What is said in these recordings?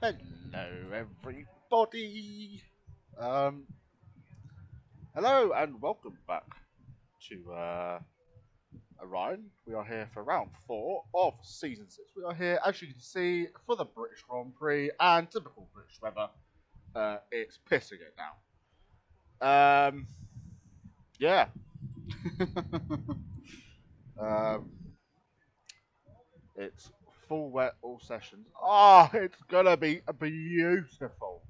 Hello, everybody. Um, Hello and welcome back to Orion. We are here for round 4 of season 6. We are here, as you can see, for the British Grand Prix and typical British weather. It's pissing it now. Yeah. um, it's full wet all sessions. Oh, it's gonna be beautiful.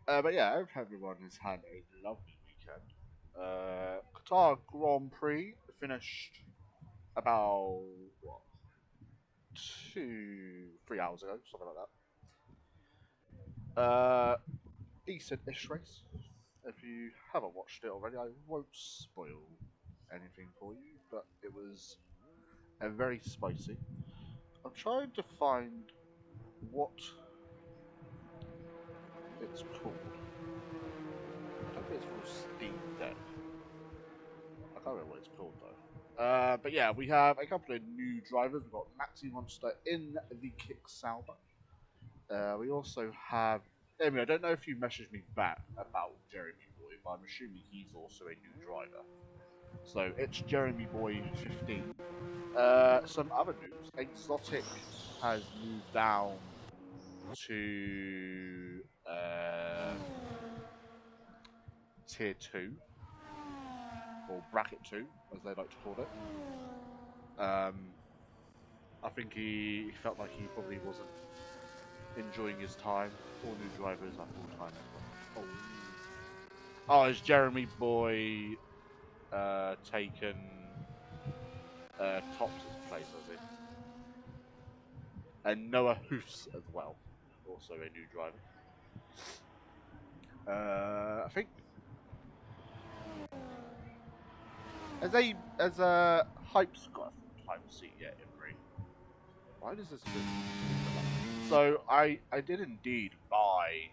But yeah, I hope everyone has had a lovely weekend. Qatar Grand Prix finished about what 3 hours ago, something like that. Decent-ish race. If you haven't watched it already, I won't spoil anything for you, but it was very spicy. I'm trying to find what it's called. I don't think it's called Steam Deck. I can't remember what it's called though. But yeah, we have a couple of new drivers. We've got Maxi Monster in the Kick Sauber. We also have. I mean, I don't know if you messaged me back about Jeremy Boy, but I'm assuming he's also a new driver. So it's Jeremy Boy 15. Some other news: Exotic has moved down to tier 2 or bracket 2, as they like to call it. I think he felt like he probably wasn't enjoying his time. All new drivers are full time as well. Is Jeremy Boy taken Tops' place, has he? And Noah Hoofs as well, also a new driver. I think as a hype's got a full time seat yet, Imri. Why does this look? So I did indeed buy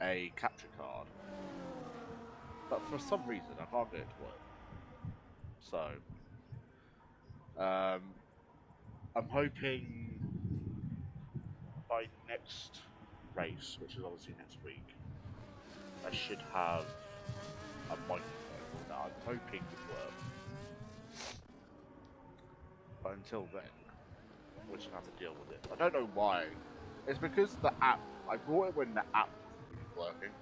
a capture card, but for some reason I can't get it to work. So I'm hoping by next race, which is obviously next week, I should have a microphone that I'm hoping would work. But until then, we're just gonna have to deal with it. I don't know why. It's because the app. I bought it when the app wasn't working.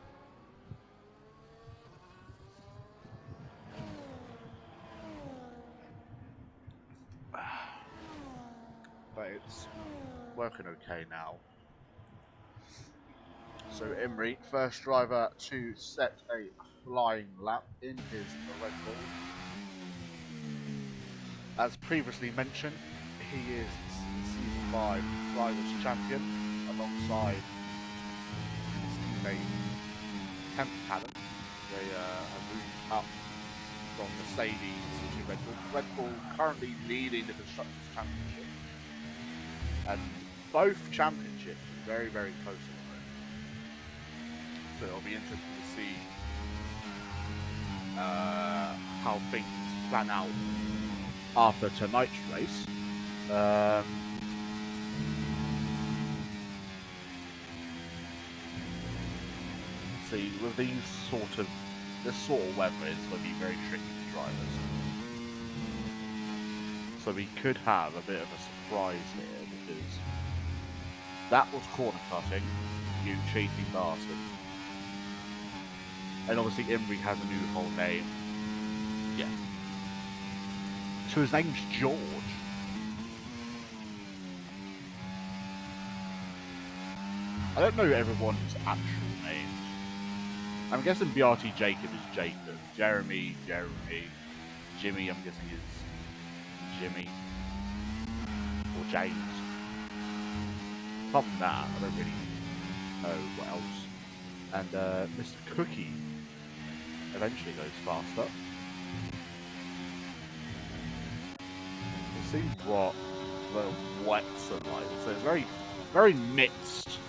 But it's working okay now. So Imri, first driver to set a flying lap in his Red Bull. As previously mentioned, he is Season 5 Drivers Champion alongside his teammate Temp Talent. They have moved up from Mercedes to Red Bull. Red Bull currently leading the Constructors' Championship. And both championships are very, very close at the moment. So it'll be interesting to see how things plan out after tonight's race. See, with this sort of weather, it's going to be very tricky for drivers. So we could have a bit of a surprise here because that was corner cutting, you cheating bastard. And obviously Imri has a new whole name. Yeah. So his name's George. I don't know everyone's actual names. I'm guessing BRT Jacob is Jacob. Jeremy. Jimmy, I'm guessing is Jimmy. Or James. Apart from that, I don't really know what else. And Mr. Cookie eventually goes faster. We'll see what the wets are like. So very, very mixed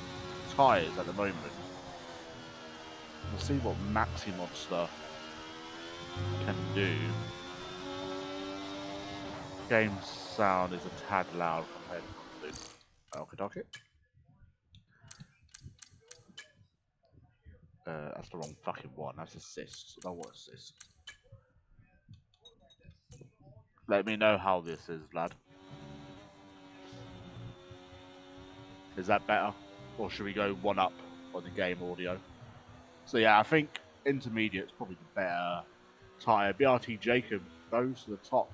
tyres at the moment. We'll see what Maxi Monster can do. Game sound is a tad loud compared to this. Okay, dokie. That's the wrong fucking one. That's assists. I don't want assists. Let me know how this is, lad. Is that better? Or should we go one up on the game audio? So yeah, I think intermediate's probably the better tyre. BRT Jacob goes to the top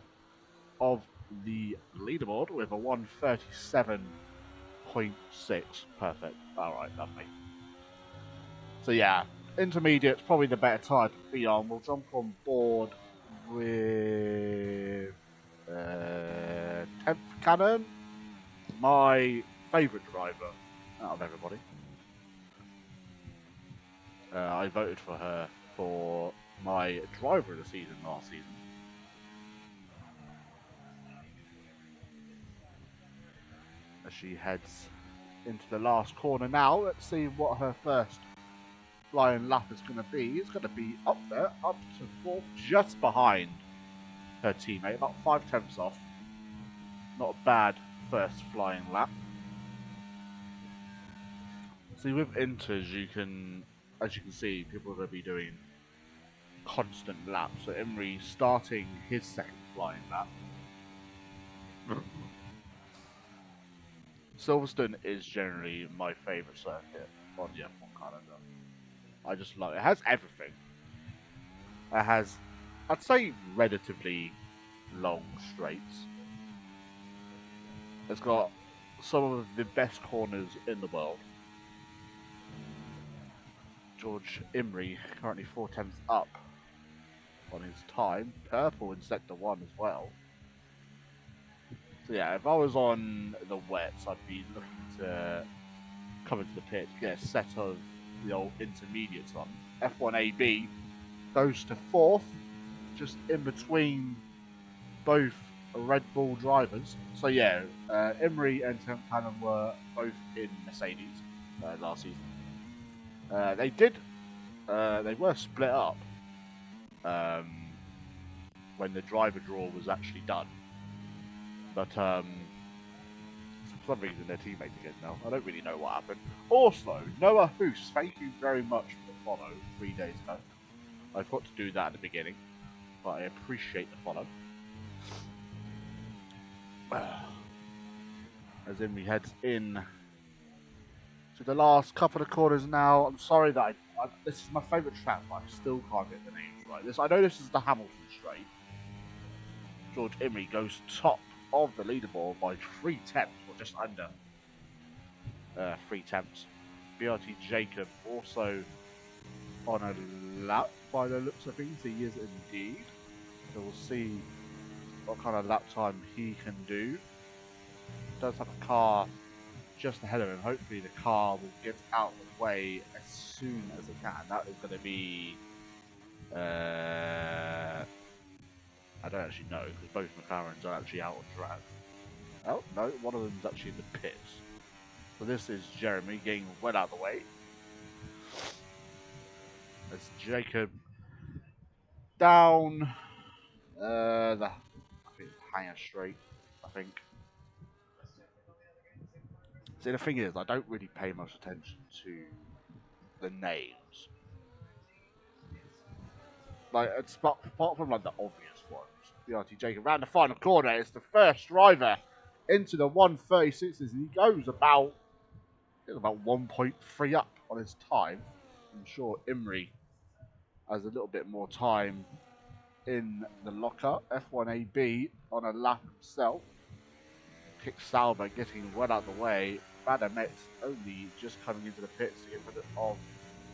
of the leaderboard with a 137.6. Perfect. Alright, lovely. So yeah, intermediate's probably the better tyre to be on. We'll jump on board with 10th Cannon, my favourite driver out of everybody. I voted for her for my driver of the season last season. As she heads into the last corner now, let's see what her first flying lap is going to be. It's going to be up there, up to fourth, just behind her teammate, about 5/10 off. Not a bad first flying lap. See, with inters, as you can see, people are going to be doing constant laps. So Emery starting his second flying lap. Silverstone is generally my favourite circuit on the F1 calendar. I just love it. It has everything. It has, I'd say, relatively long straights. It's got some of the best corners in the world. George Imrie currently 4/10 up on his time. Purple in sector 1 as well. So yeah, if I was on the wets, I'd be looking to come into the pit, get a set of the old intermediates on. F1AB goes to fourth, just in between both Red Bull drivers. So yeah, Imrie and Tim Cannon were both in Mercedes last season. They were split up when the driver draw was actually done. But for some reason their teammates again now. I don't really know what happened. Also, Noah Hoos, thank you very much for the follow 3 days ago. I forgot to do that at the beginning, but I appreciate the follow. As in we head in to the last couple of corners now. I'm sorry that this is my favourite track, but I still can't get the names right. I know this is the Hamilton Straight. George Imrie goes top of the leaderboard by 3/10, or just under 3/10. BRT Jacob also on a lap by the looks of things. He is indeed. So we'll see what kind of lap time he can do. Does have a car just ahead of him. Hopefully the car will get out of the way as soon as it can. That is going to be I don't actually know, because both McLarens are actually out on track. Oh, no, one of them's actually in the pits. So this is Jeremy getting well out of the way. As Jacob down I think it's Hanger Straight, I think. See, the thing is, I don't really pay much attention to the names. Like, it's apart from like the obvious ones. BRT Jacob round the final corner. It's the first driver into the 136s, and he goes about 1.3 up on his time. I'm sure Imrie has a little bit more time in the locker. F1AB on a lap himself. Kick Sauber getting well out of the way. Badamet only just coming into the pits to get rid of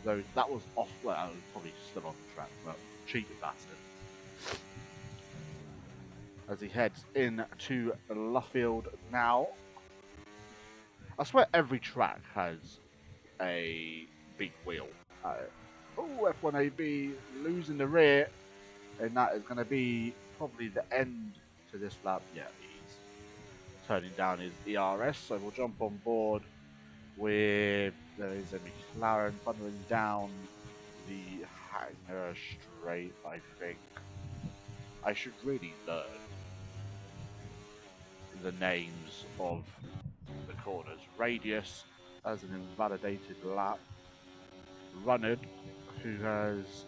those. That was off. Well, I was probably still on the track, but cheated bastard. As he heads into Luffield now. I swear every track has a big wheel. Oh, F1AB losing the rear, and that is going to be probably the end to this lap. Yeah, he's turning down his ERS, so we'll jump on board with, there is a McLaren bundling down the Hanger Straight, I think. I should really learn the names of the corners. Radius has an invalidated lap. Runnard, who has,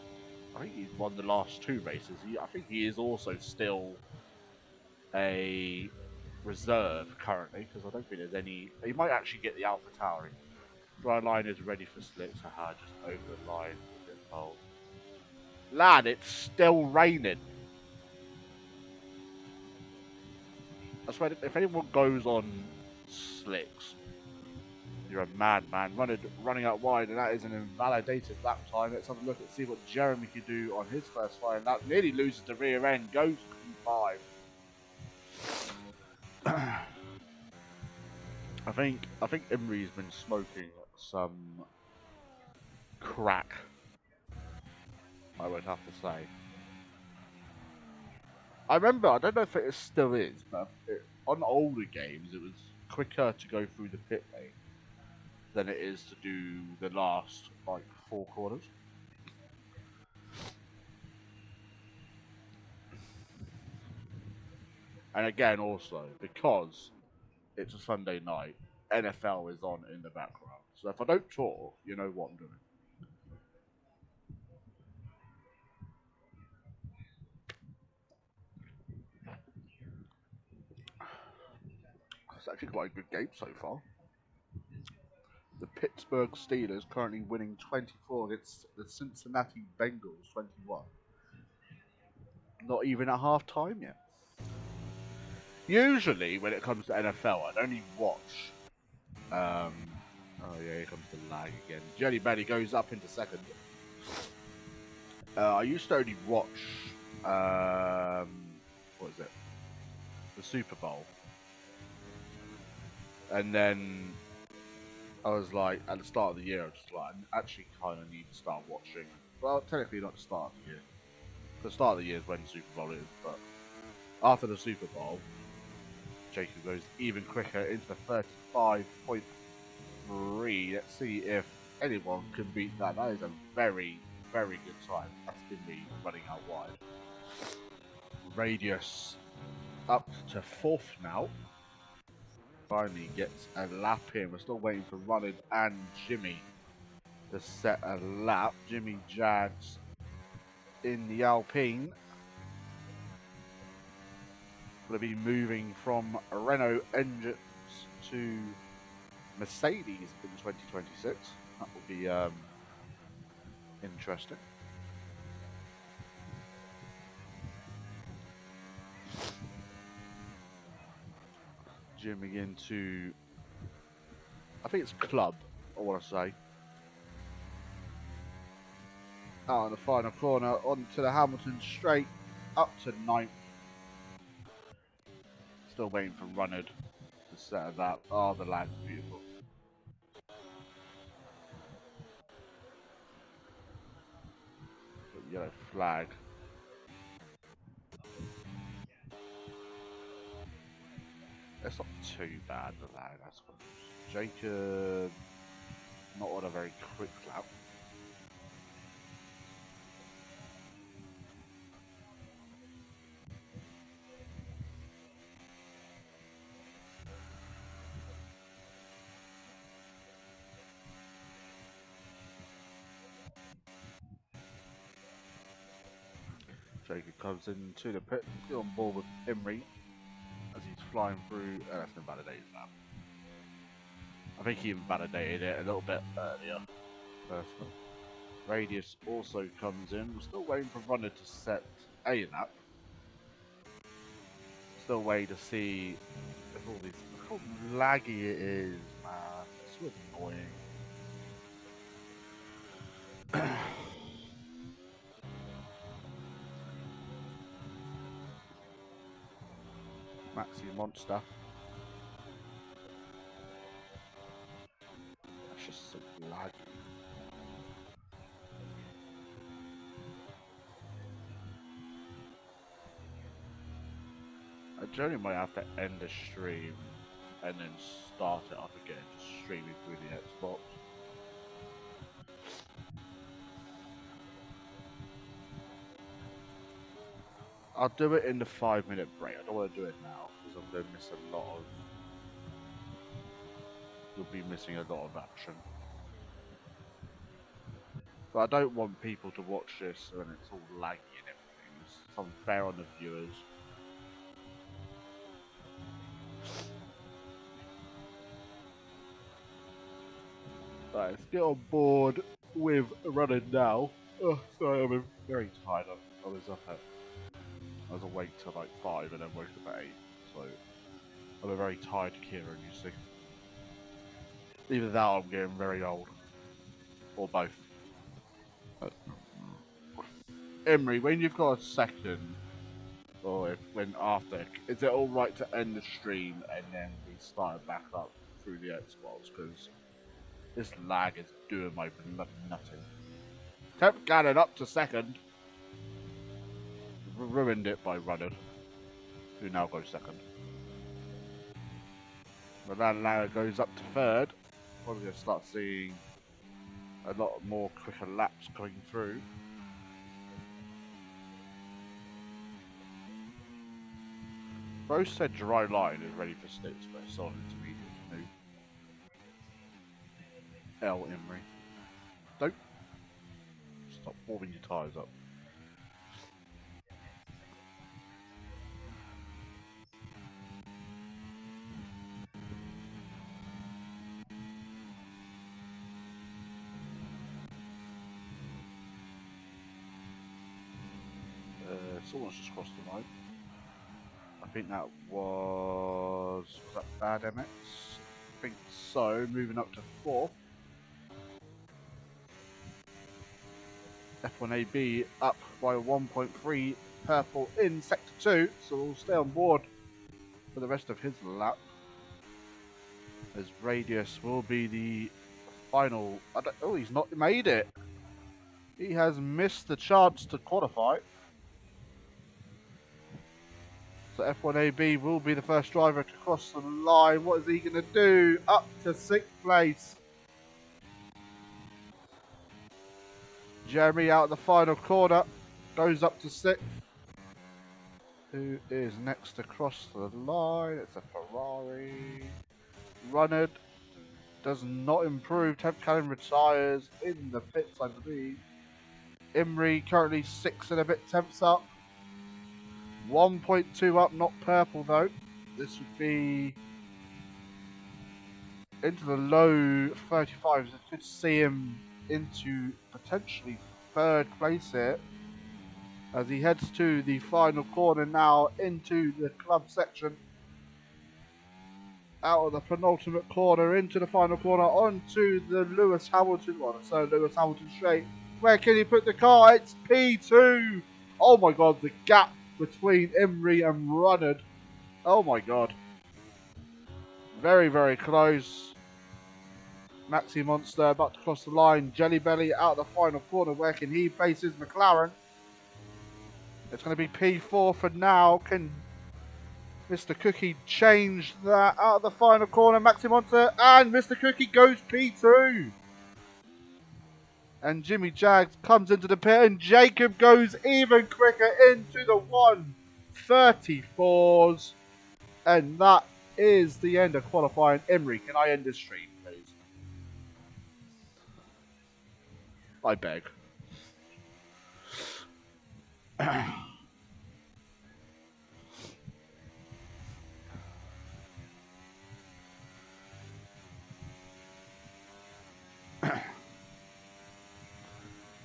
I think he's won the last 2 races. I think he is also still a reserve currently, because I don't think there's any. He might actually get the Alpha Tauri. Dry line is ready for slicks. Haha, just over the line. Get pole. Lad, it's still raining. I swear, if anyone goes on slicks, you're a madman. Running out wide, and that is an invalidated lap time. Let's have a look and see what Jeremy can do on his first fire. And that nearly loses the rear end. Goes Q5. I think Imri's been smoking some crack. I would have to say. I remember, I don't know if it still is, but on older games it was quicker to go through the pit lane than it is to do the last like 4 corners. And again, also because it's a Sunday night, NFL is on in the background. So if I don't talk, you know what I'm doing. It's actually quite a good game so far. The Pittsburgh Steelers currently winning 24 against the Cincinnati Bengals 21. Not even at half time yet. Usually, when it comes to NFL, I'd only watch. Oh yeah, here comes the lag again. Jelly Belly goes up into second. I used to only watch. What is it? The Super Bowl. And then I was like, at the start of the year, I was just like, I actually kind of need to start watching. Well, technically not the start of the year. The start of the year is when the Super Bowl is, but after the Super Bowl, Jacob goes even quicker into the 35.3. Let's see if anyone can beat that. That is a very, very good time. That's been me running out wide. Radius up to 4th now. Finally gets a lap in. We're still waiting for Runnard and Jimmy to set a lap. Jimmy Jags in the Alpine. Going to be moving from Renault engines to Mercedes in 2026. That will be interesting. Jimmy into, I think it's Club, I want to say. Out in the final corner, onto the Hamilton straight, up to 9th. Still waiting for Runnard to set that. Oh, the lag's beautiful. Yellow flag. It's not too bad, the lag, I suppose. Jacob, not on a very quick lap. Jacob comes into the pit, still on board with Imri as he's flying through. That's an invalidated lap. I think he invalidated it a little bit earlier. Personally. Radius also comes in. We're still waiting for Runner to set a lap. Still waiting to see if all these. Look how laggy it is, man. It's so annoying. Maxi Monster. That's just so laggy. I generally might have to end the stream and then start it up again, just streaming through the Xbox. I'll do it in the 5-minute break. I don't want to do it now because I'm going to miss a lot of you'll be missing a lot of action. But I don't want people to watch this when it's all laggy and everything. It's unfair on the viewers. Right, let's get on board with running now. Oh, sorry, I'm very tired. I was awake till like 5 and then woke up at 8. So I'm a very tired Kieran, you see. Either that or I'm getting very old. Or both. Emery, when you've got a second, or when after, is it alright to end the stream and then we start back up through the Xbox? Because this lag is doing my bloody nutting. Temp Gannon up to second. Ruined it by running. Who now goes second. But that lag goes up to third. We're going to start seeing a lot more quicker laps coming through. Rose said dry line is ready for sticks, but it's on intermediate. No. L Emery. Don't stop warming your tyres up. Someone's just crossed the line. I think that was that bad MX? I think so. Moving up to 4th. F1AB up by 1.3. Purple in sector 2, so we'll stay on board for the rest of his lap. As Radius will be the final. Oh, he's not made it. He has missed the chance to qualify. So F1AB will be the first driver to cross the line. What is he going to do? Up to 6th place. Jeremy out of the final corner. Goes up to 6th. Who is next to cross the line? It's a Ferrari. Runnard does not improve. Temp Cannon retires in the pits, I believe. Emery currently 6 and a bit temps up. 1.2 up, not purple though. This would be into the low 35s. I could see him into potentially 3rd place here as he heads to the final corner now into the club section. Out of the penultimate corner into the final corner onto the Lewis Hamilton one. So Lewis Hamilton straight. Where can he put the car? It's P2. Oh my god, the gap between Emery and Runnard. Oh my god. Very, very close. Maxi Monster about to cross the line. Jelly Belly out of the final corner. Where can he place his McLaren? It's going to be P4 for now. Can Mr. Cookie change that out of the final corner? Maxi Monster and Mr. Cookie goes P2. And Jimmy Jags comes into the pit and Jacob goes even quicker into the 1:34s. And that is the end of qualifying. Emery, can I end this stream, please? I beg.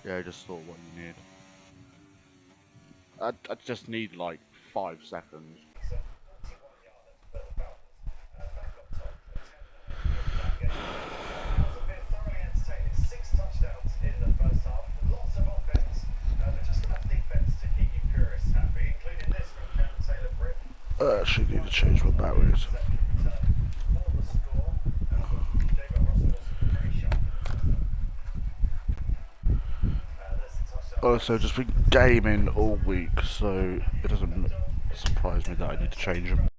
Yeah, I just thought what you need. I just need like 5 seconds. I actually need to change my batteries. Also, just been gaming all week, so it doesn't surprise me that I need to change them.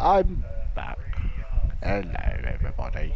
I'm back. Hello, everybody.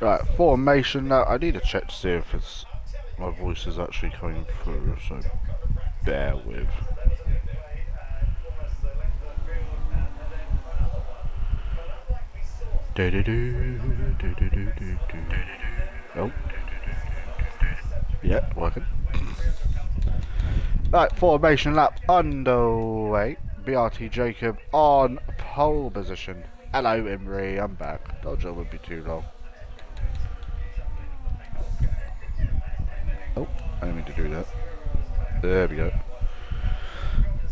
Right, formation now. I need to check to see if it's my voice is actually coming through, so bear with. Oh. Yeah, working. Right, formation lap underway. BRT Jacob on pole position. Hello, Imri, I'm back. Told you it wouldn't be too long. Oh, I didn't mean to do that. There we go.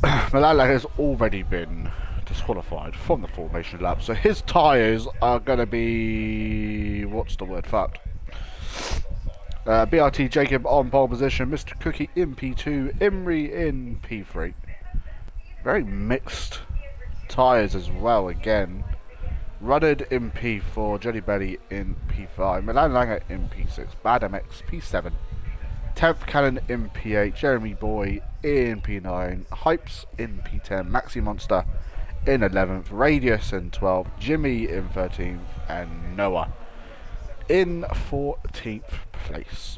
Malala has already been disqualified from the formation lap, so his tyres are going to be... what's the word? Fucked. BRT Jacob on pole position, Mr. Cookie in P2, Imri in P3. Very mixed tyres as well again. Ruddard in P4, Jelly Belly in P5, Milan Langer in P6, Bad MX P7. 10th Cannon in P8, Jeremy Boy in P9, Hypes in P10, Maxi Monster in 11th, Radius in 12th, Jimmy in 13th, and Noah in 14th place.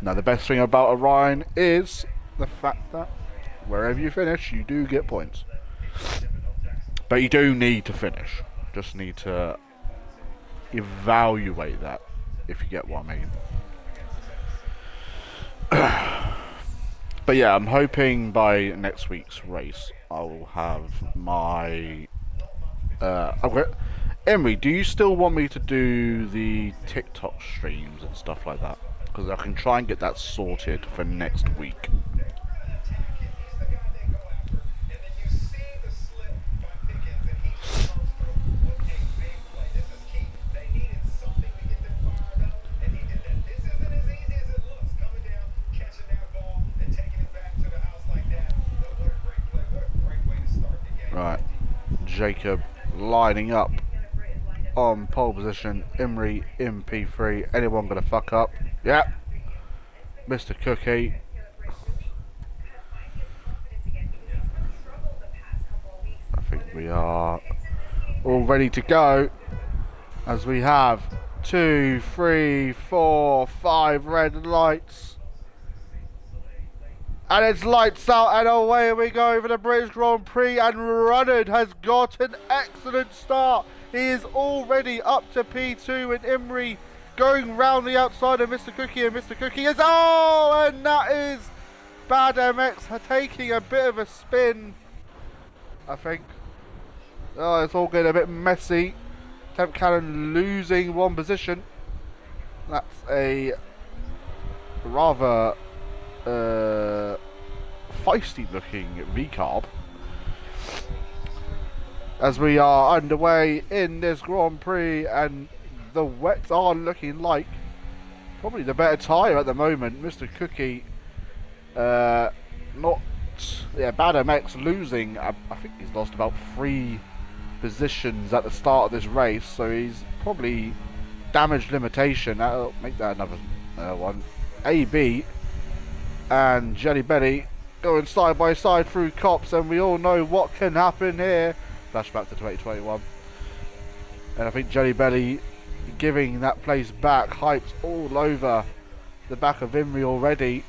Now the best thing about Orion is the fact that wherever you finish, you do get points. But you do need to finish. Just need to evaluate that, if you get what I mean. But yeah, I'm hoping by next week's race I will have my Emery, do you still want me to do the TikTok streams and stuff like that? Because I can try and get that sorted for next week. Right, Jacob lining up on pole position, Imri in P3. Anyone gonna fuck up? Yep. Mr. Cookie. I think we are all ready to go, as we have 2, 3, 4, 5 red lights. And it's lights out and away we go for the British Grand Prix, and Ruddard has got an excellent start. He is already up to P2, and Imri going round the outside of Mr. Cookie, and Mr. Cookie is... oh! And that is Bad MX taking a bit of a spin, I think. Oh, it's all getting a bit messy. Temp Cannon losing one position. That's a rather... feisty looking V-carb, as we are underway in this Grand Prix, and the wets are looking like probably the better tyre at the moment. Mr. Cookie Bad MX losing, I think he's lost about 3 positions at the start of this race, so he's probably damage limitation. That'll make that another one. AB and Jelly Belly going side by side through cops, and we all know what can happen here. Flashback to 2021. And I think Jelly Belly giving that place back. Hypes all over the back of Imri already.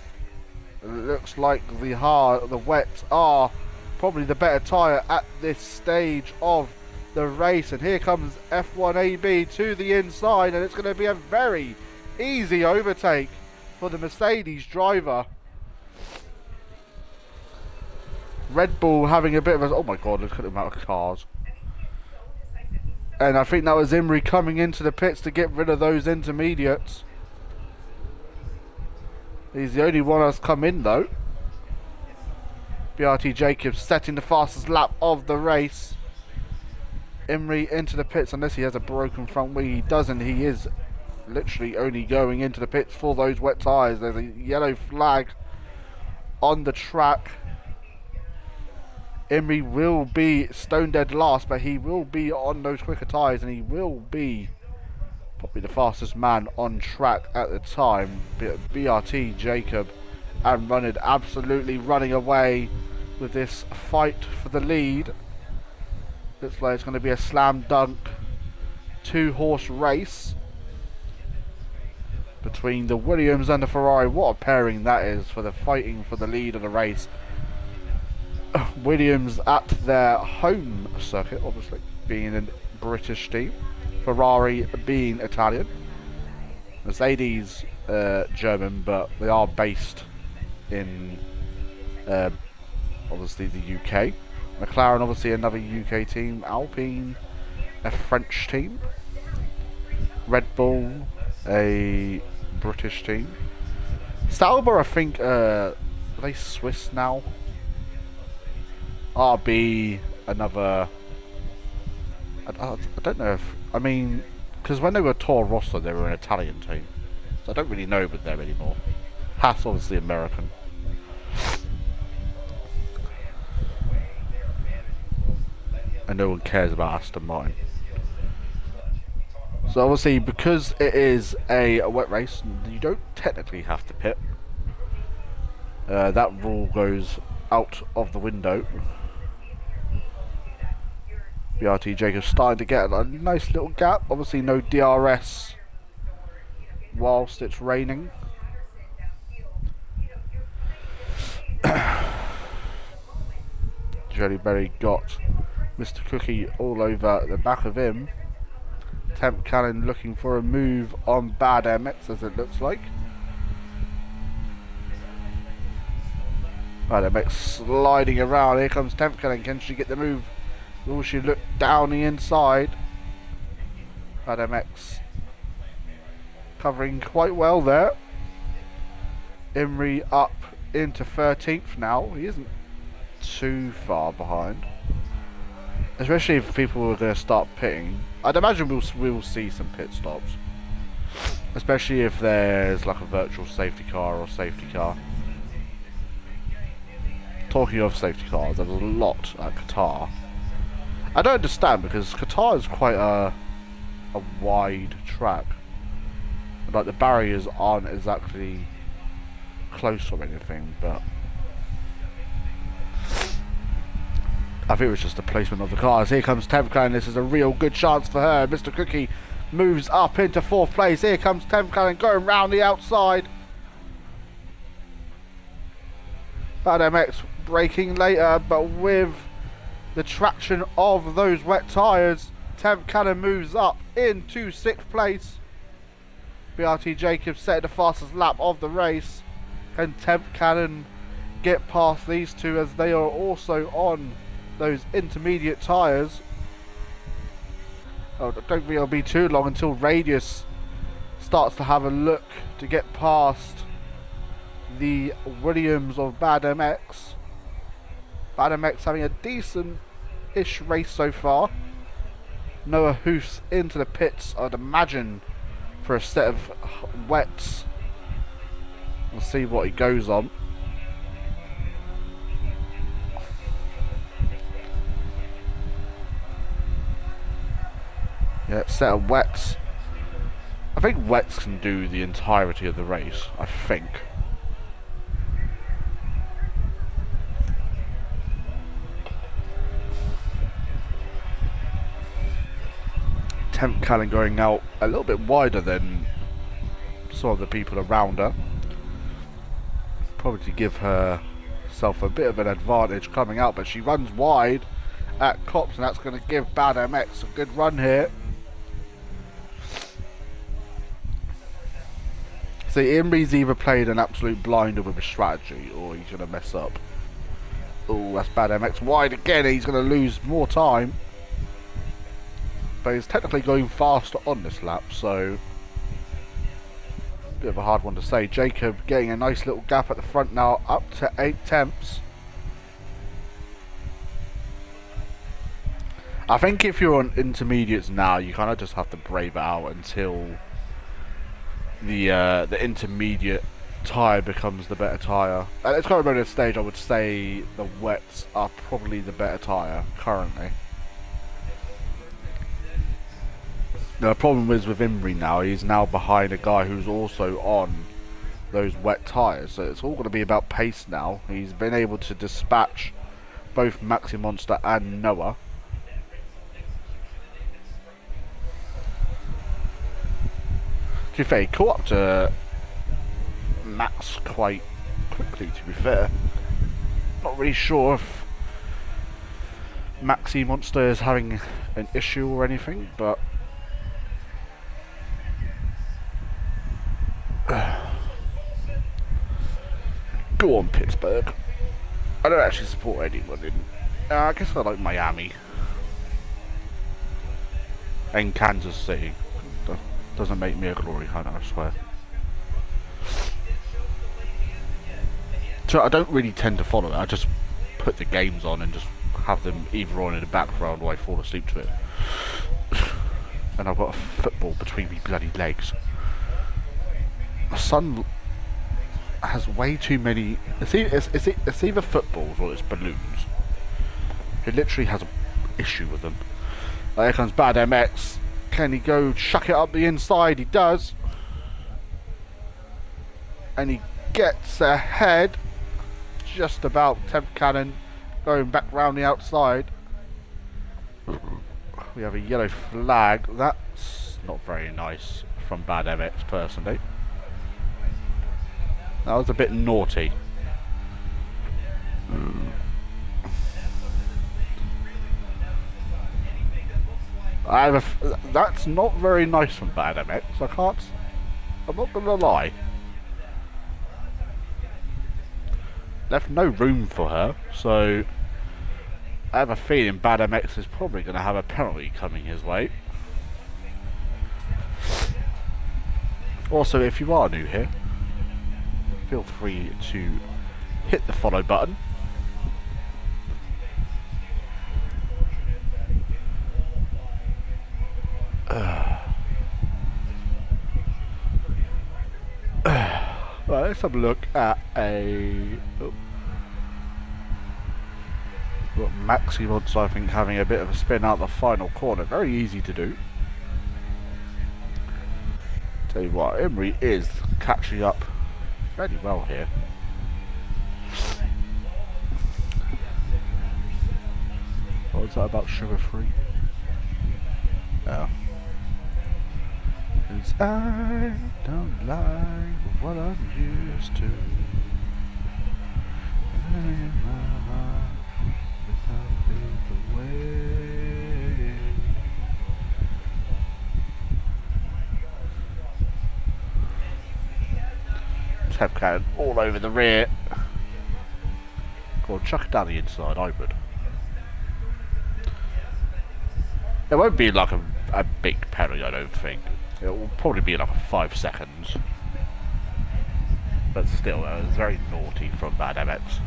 It looks like the wets are probably the better tyre at this stage of the race. And here comes F1 AB to the inside, and it's going to be a very Easy overtake for the Mercedes driver. Red Bull having a bit of a... Oh my god, look at the amount of cars. And I think that was Imrie coming into the pits to get rid of those intermediates. He's the only one that's come in though. BRT Jacobs setting the fastest lap of the race. Imrie into the pits unless he has a broken front wing. He doesn't. He is literally only going into the pits for those wet tyres. There's a yellow flag on the track. Imrie will be stone dead last, but he will be on those quicker tyres and he will be probably the fastest man on track at the time. BRT Jacob and Runnard absolutely running away with this fight for the lead. Looks like it's going to be a slam dunk 2-horse race between the Williams and the Ferrari. What a pairing that is for the fighting for the lead of the race. Williams at their home circuit, obviously being a British team. Ferrari being Italian. Mercedes German, but they are based in obviously the UK. McLaren obviously another UK team. Alpine a French team. Red Bull a British team. Sauber I think are they Swiss now? RB another... I don't know if... I mean, because when they were Toro Rosso they were an Italian team. So I don't really know with them anymore. Haas obviously American. And no one cares about Aston Martin. So obviously because it is a wet race, you don't technically have to pit. That rule goes out of the window. BRT Jacobs starting to get a nice little gap. Obviously no DRS whilst it's raining. Jelly Berry got Mr. Cookie all over the back of him. Temp Cannon looking for a move on Bad MX as it looks like. Bad MX sliding around. Here comes Temp Cannon. Can she get the move? Will she look down the inside? Bad MX covering quite well there. Imrie up into 13th now. He isn't too far behind. Especially if people are going to start pitting. I'd imagine we will see some pit stops. Especially if there's like a virtual safety car or safety car. Talking of safety cars, there's a lot at Qatar. I don't understand because Qatar is quite a wide track. Like the barriers aren't exactly close or anything, but I think it was just the placement of the cars. Here comes Temcan. This is a real good chance for her. Mr. Cookie moves up into 4th place. Here comes Temcan going round the outside. Bad MX braking later, but with the traction of those wet tyres, Temp Cannon moves up into 6th place. BRT Jacobs set the fastest lap of the race. Can Temp Cannon get past these two as they are also on those intermediate tyres? Oh, I don't think it'll be too long until Radius starts to have a look to get past the Williams of Bad MX. Bad MX having a decent-ish race so far. Noah Hoofs into the pits, I'd imagine, for a set of wets. We'll see what he goes on. Yeah, set of wets. I think wets can do the entirety of the race, I think. Temp Callan going out a little bit wider than some of the people around her. Probably to give herself a bit of an advantage coming out, but she runs wide at Cops, and that's going to give Bad MX a good run here. See, Imri's either played an absolute blinder with a strategy, or he's going to mess up. Oh, that's bad. MX wide again. He's going to lose more time. But he's technically going faster on this lap, so... bit of a hard one to say. Jacob getting a nice little gap at the front now, up to 8 tenths. I think if you're on intermediates now, you kind of just have to brave it out until the intermediate tyre becomes the better tyre. At this current moment of stage, I would say the wets are probably the better tyre currently. The problem is with Imri now, he's now behind a guy who's also on those wet tyres, so it's all going to be about pace now. He's been able to dispatch both Maxi Monster and Noah. To be fair, he caught up to Max quite quickly, to be fair. Not really sure if Maxi Monster is having an issue or anything, but go on, Pittsburgh. I don't actually support anyone in... I guess I like Miami. And Kansas City. Doesn't make me a glory hunter, I swear. So I don't really tend to follow it. I just put the games on and just have them either on in the background or I fall asleep to it. And I've got a football between me bloody legs. My son has way too many... It's either footballs or it's balloons. He literally has an issue with them. There comes Bad MX. Can he go chuck it up the inside? He does. And he gets ahead. Just about 10th cannon. Going back round the outside. We have a yellow flag. That's not very nice from Bad MX personally. That was a bit naughty. That's not very nice from Bad MX. I'm not gonna lie. Left no room for her, so I have a feeling Bad MX is probably gonna have a penalty coming his way. Also, if you are new here, feel free to hit the follow button. Right, let's have a look at got Maxi Monster, I think, having a bit of a spin out the final corner. Very easy to do. Tell you what, Imri is catching up fairly well here. What was that about sugar free? Oh. 'Cause I don't like what I'm used to. In my heart, without the way. Tap cannon all over the rear. Go on, chuck it down the inside, I would. It won't be like a big penalty, I don't think. It will probably be like 5 seconds. But still, it was very naughty from Bad MX.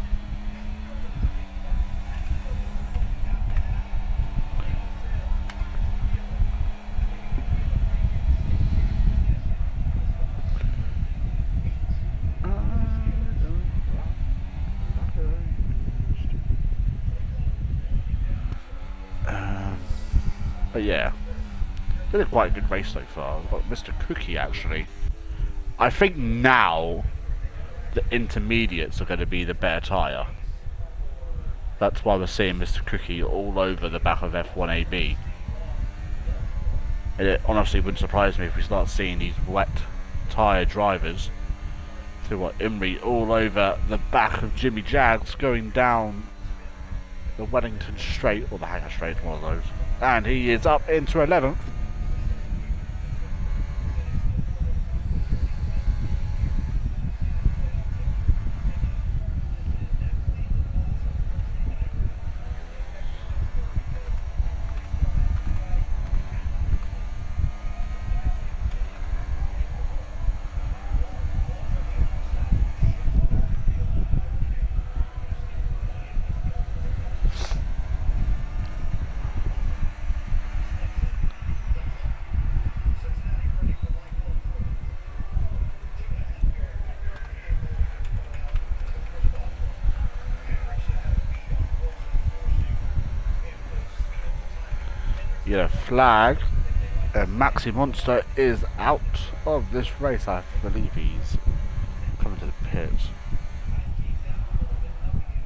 But yeah, did a quite good race so far. We've got Mr. Cookie actually. I think now the intermediates are going to be the better tyre. That's why we're seeing Mr. Cookie all over the back of F1 AB. And it honestly wouldn't surprise me if we start seeing these wet tyre drivers. See what, Imri all over the back of Jimmy Jags going down the Wellington Straight, or the Hanger Straight, one of those. And he is up into 11th. yellow flag. And Maxi Monster is out of this race. I believe he's coming to the pits.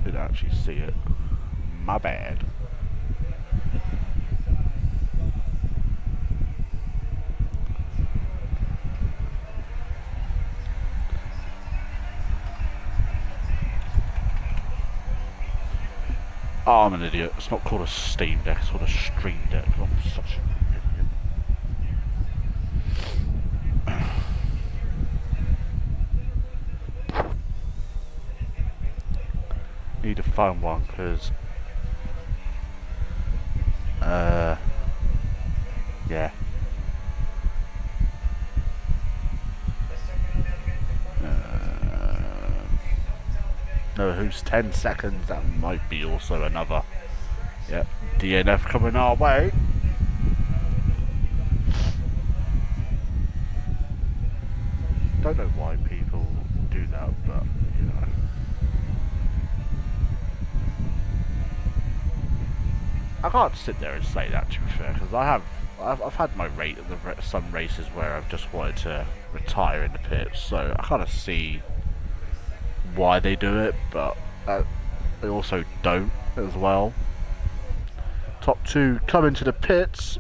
Didn't actually see it. My bad. Oh, I'm an idiot. It's not called a Steam Deck, it's called a Stream Deck. I'm such an idiot. Need to find one, because... yeah. No, who's 10 seconds? That might be also another. Yep, DNF coming our way. Don't know why people do that, but you know. I can't sit there and say that, to be fair, because I've had my rate at some races where I've just wanted to retire in the pits, so I kind of see why they do it, but they also don't as well. Top two coming to the pits.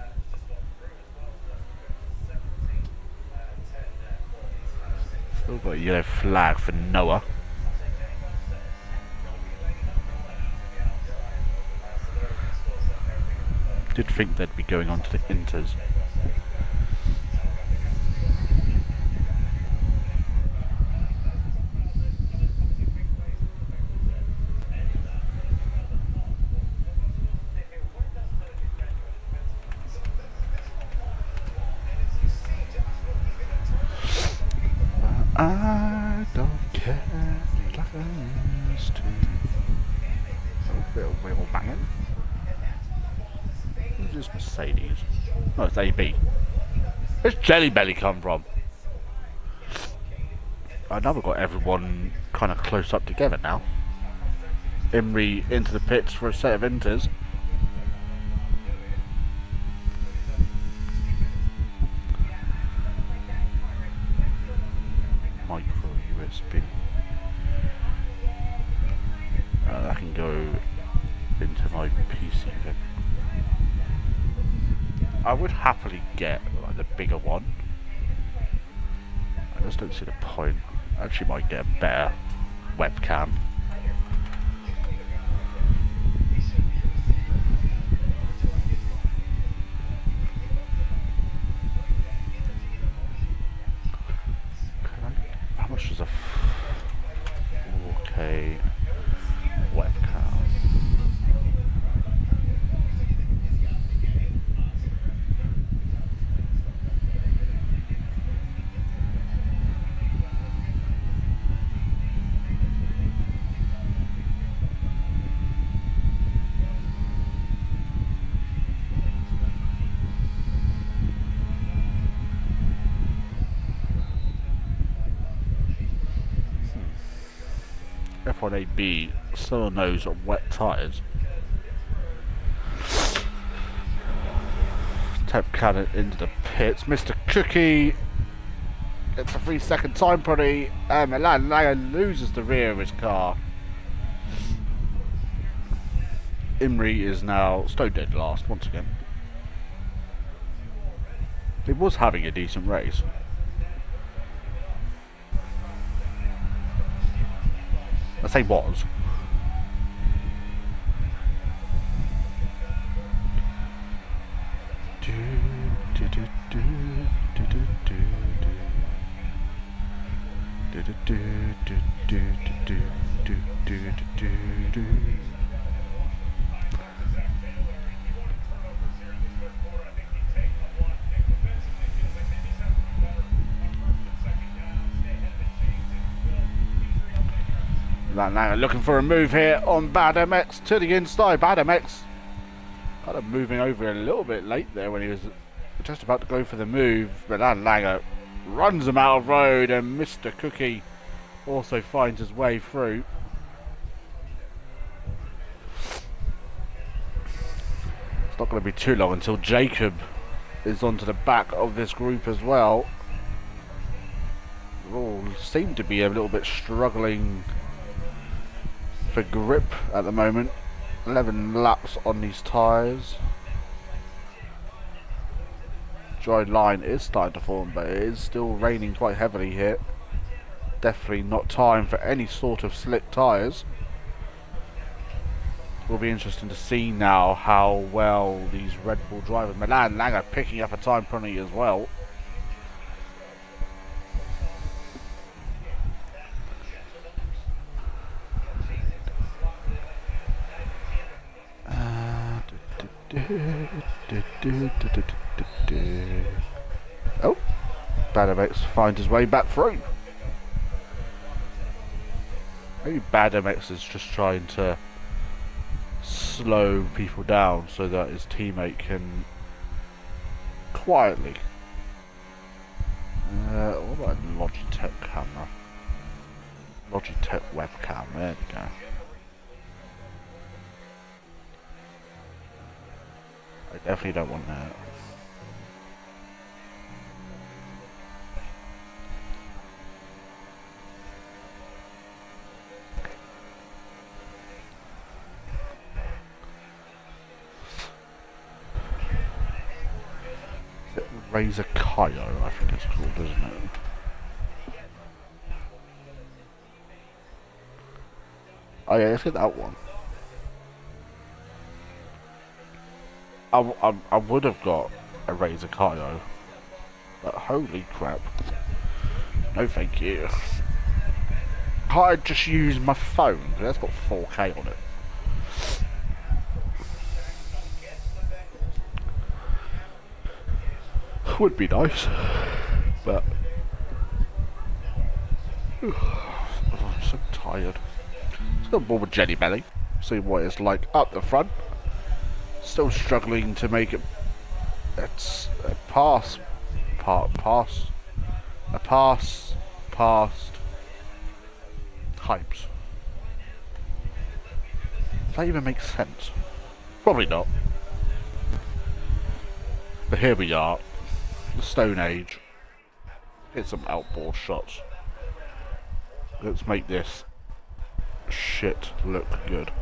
Still got a yellow flag for Noah. Did think they'd be going on to the Inters. I don't care like I used to. A little bit of wheel banging. Who's this Mercedes? Oh, it's AB. Where's Jelly Belly come from? I know we've got everyone kind of close up together now. Imri into the pits for a set of Inters. Micro USB. That can go into my PC then. I would happily get like the bigger one. I just don't see the point. I actually might get a better webcam. How much is a 4K webcam? F1AB still knows wet tyres. Temp cannon into the pits. Mr. Cookie gets a 3-second time penalty, and Milan Langer loses the rear of his car. Imri is now stone dead last once again. He was having a decent race. I say was. Now looking for a move here on Bad MX to the inside. Bad MX kind of moving over a little bit late there when he was just about to go for the move, but that Langer runs him out of road, and Mr. Cookie also finds his way through. Not going to be too long until Jacob is onto the back of this group as well. They all seem to be a little bit struggling for grip at the moment. 11 laps on these tyres. Dry line is starting to form, but it is still raining quite heavily here. Definitely not time for any sort of slick tyres. Will be interesting to see now how well these Red Bull drivers, Milan Langer picking up a time penalty as well. Oh, Badamex finds his way back through. Maybe Badamex is just trying to slow people down so that his teammate can quietly. What about a Logitech camera? Logitech webcam, there we go. I definitely don't want that. Razor Kaio, I think it's called, isn't it? Oh yeah, let's get that one. I would have got a Razor Kaio, but holy crap. No thank you. Can't I just use my phone? That's got 4K on it. Would be nice, but I'm so tired. Let's go more with Jelly Belly, see what it's like up the front. Still struggling to make it. It's a pass, past hypes. Does that even make sense? Probably not. But here we are. The Stone Age. Get some outboard shots. Let's make this shit look good.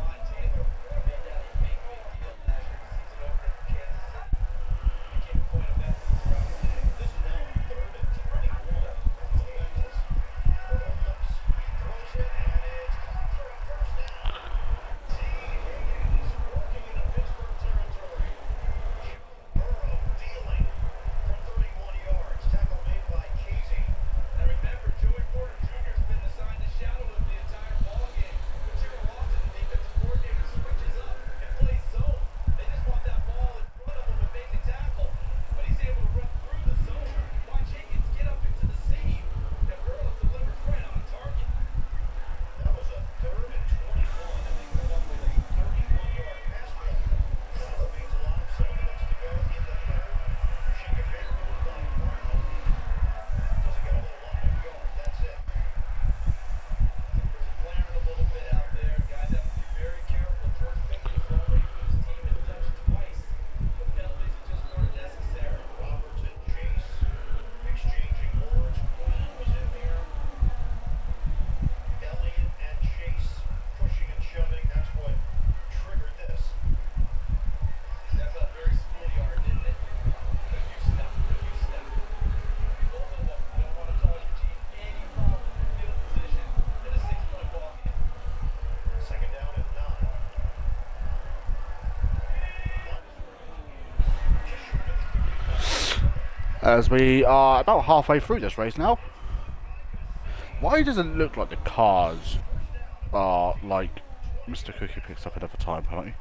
As we are about halfway through this race now. Why does it look like the cars are like... Mr. Cookie picks up another time penalty.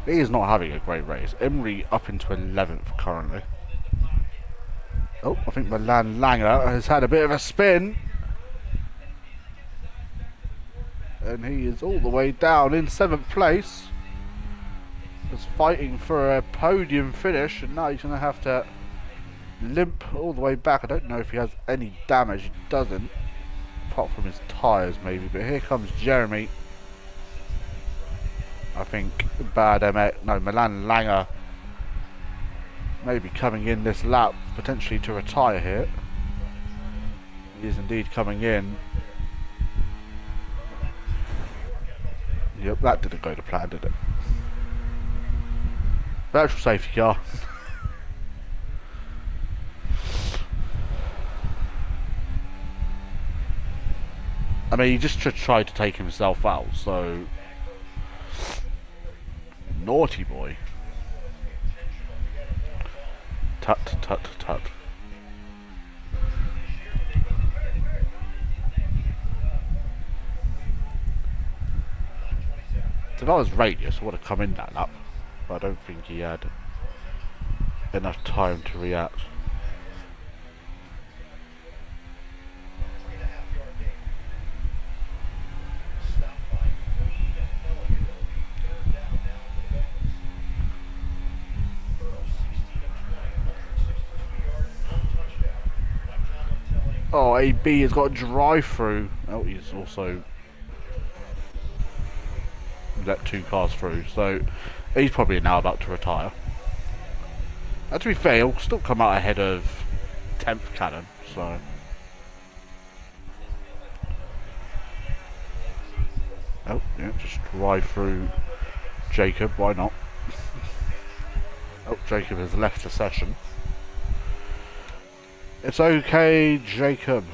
He is not having a great race. Emery up into 11th currently. Oh, I think Milan Langer has had a bit of a spin. And he is all the way down in 7th place. Was fighting for a podium finish, and now he's going to have to limp all the way back. I don't know if he has any damage. He doesn't, apart from his tyres maybe. But here comes Jeremy. I think Bad MX, no, Milan Langer may be coming in this lap, potentially to retire here. He is indeed coming in. Yep, that didn't go to plan, did it? Virtual safety car. I mean, he just tried to take himself out, so... Naughty boy. Tut, tut, tut. If I was Radius, I would have come in that lap, but I don't think he had enough time to react. Oh, AB has got a drive-through. Oh, he's also let 2 cars through, so he's probably now about to retire. And to be fair, he'll still come out ahead of 10th Cannon, so... Oh, yeah, just drive through Jacob, why not? Oh, Jacob has left the session. It's okay, Jacob.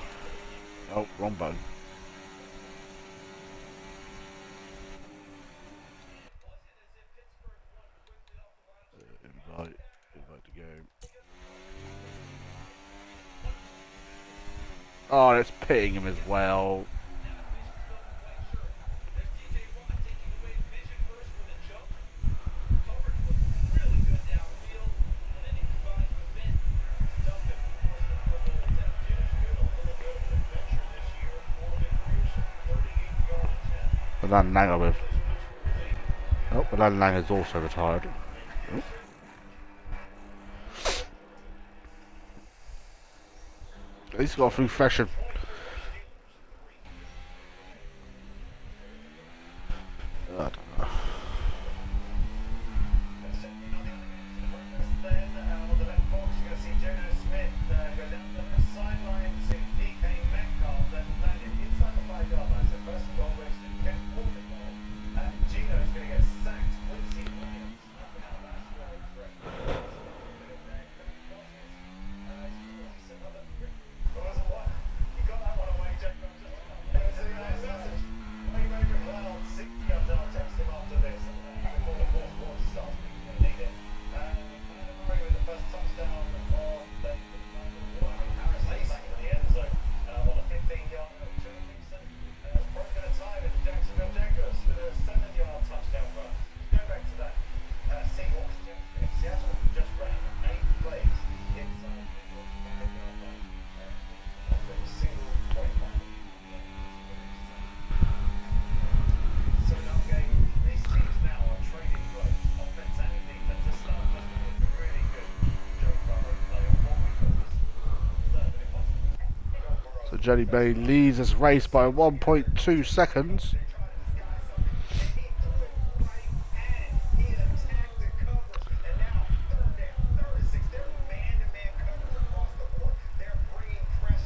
Oh, wrong button. Invite to go. Oh, it's pitting him as well. Milan Langer with. Oh, Milan Langer is also retired. Oh. He's got a few fresher. I don't know. Jelly Bay leads this race by 1.2 seconds.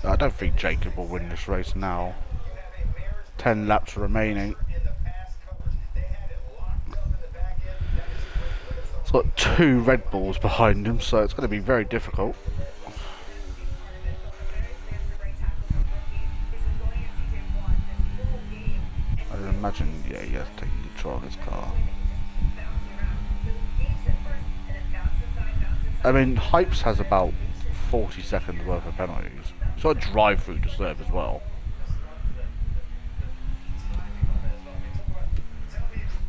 I don't think Jacob will win this race now. 10 laps remaining. It's got 2 Red Bulls behind him, so it's going to be very difficult. Imagine, yeah, he has taken control of his car. I mean, Hypes has about 40 seconds worth of penalties. He's got a drive-through to serve as well.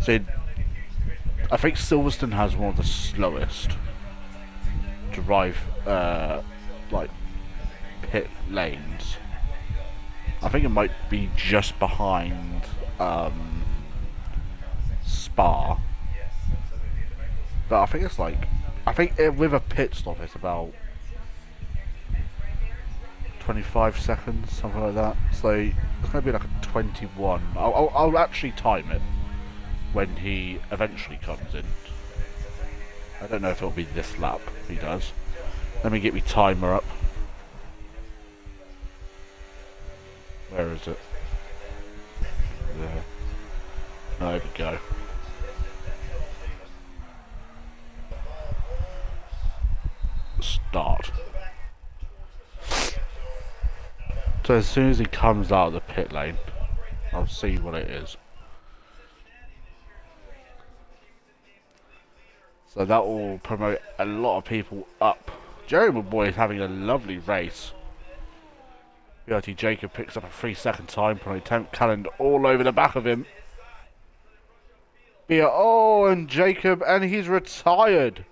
So, I think Silverstone has one of the slowest drive, like, pit lanes. I think it might be just behind Spa, but I think it's like, with a pit stop it's about 25 seconds, something like that. So it's going to be like a 21. I'll actually time it when he eventually comes in. I don't know if it'll be this lap he does. Let me get my timer up. Where is it? There. There we go. Start. So as soon as he comes out of the pit lane, I'll see what it is. So that will promote a lot of people up. Jeremy Boy is having a lovely race. BRT Jacob picks up a 3-second time penalty. Temp calendar all over the back of him. Oh, and Jacob, and he's retired.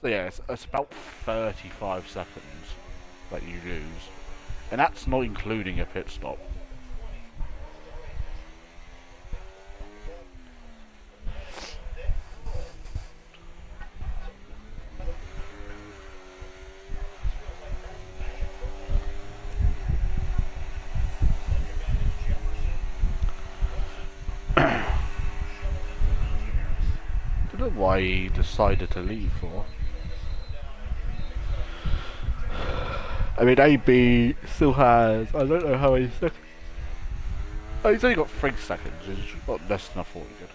So yeah, it's about 35 seconds that you lose. And that's not including a pit stop. I don't know why he decided to leave for. I mean, AB still has, I don't know how many seconds. Oh, he's only got 3 seconds, he's got less than I thought he did.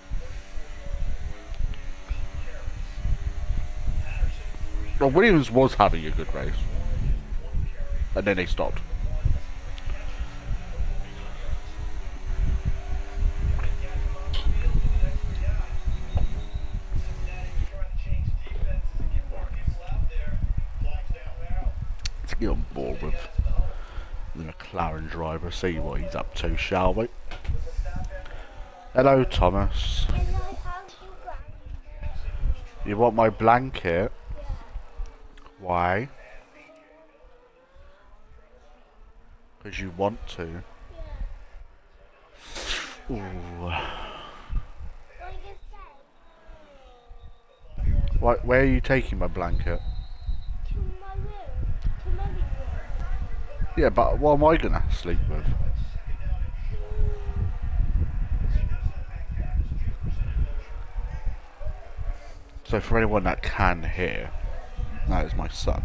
Well, Williams was having a good race. And then they stopped. Let's get on board with the McLaren driver, see what he's up to, shall we? Hello, Thomas. You want my blanket? Why? Because you want to. Ooh. Where are you taking my blanket? To my room. To my room. Yeah, but what am I gonna sleep with? So for anyone that can hear, that is my son.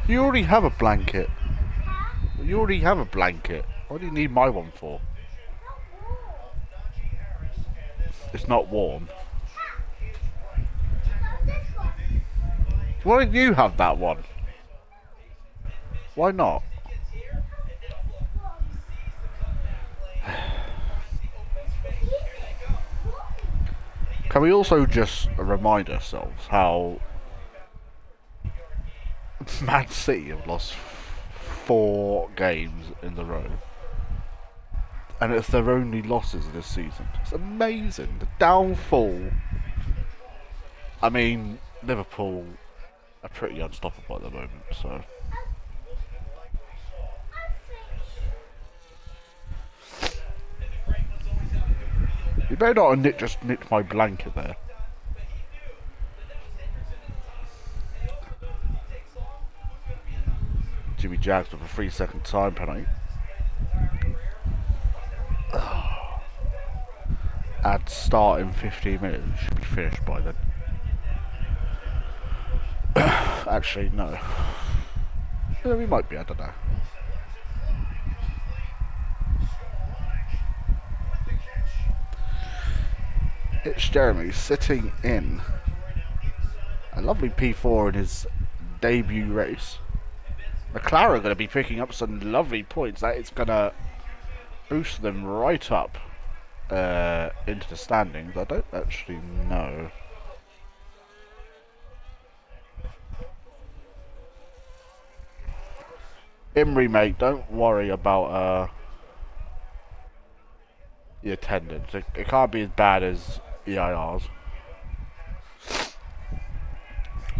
You already have a blanket. You already have a blanket. What do you need my one for? It's not warm. Why don't you have that one? Why not? Can we also just remind ourselves how Man City have lost 4 games in the row? And it's their only losses this season. It's amazing. The downfall. I mean, Liverpool are pretty unstoppable at the moment, so. You better not have just nicked my blanket there. Jimmy Jacks with a 3-second time penalty. Add start in 15 minutes. Should be finished by then. Actually, no. Yeah, we might be, I don't know. It's Jeremy sitting in a lovely P4 in his debut race. McLaren are going to be picking up some lovely points. That is going to boost them right up into the standings. I don't actually know. Imri, mate, don't worry about the attendance. It can't be as bad as EIR's.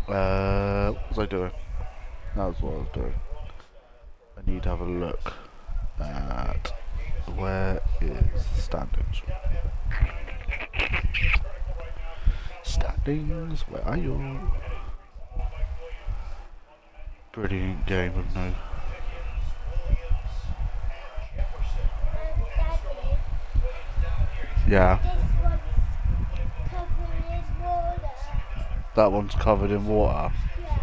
What was I doing? That was what I was doing. I need to have a look at where is standings. Dings, where are you? Brilliant game of no. Daddy, Yeah, this one's covered in water. that one's covered in water. Yeah,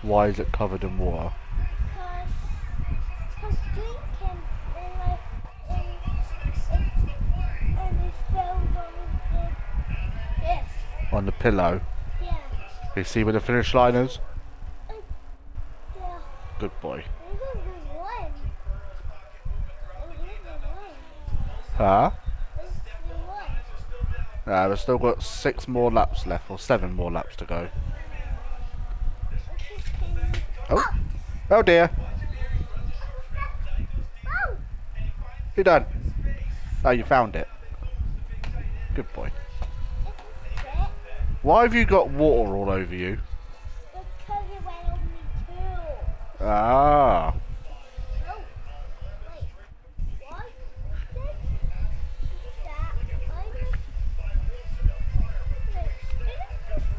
Why is it covered in water? cause drinking and like and it spilled on the yes. On the pillow. Yeah. You see where the finish line is? Yeah. Good boy. This is the one. This is the one. Huh? This is the one. We've still got 6 more laps left, or 7 more laps to go. Oh, oh dear. Oh! You done? Oh, you found it. Good boy. This is it. Why have you got water all over you? Because it went on me too. Ah. Oh, wait. What? This? That? Wait,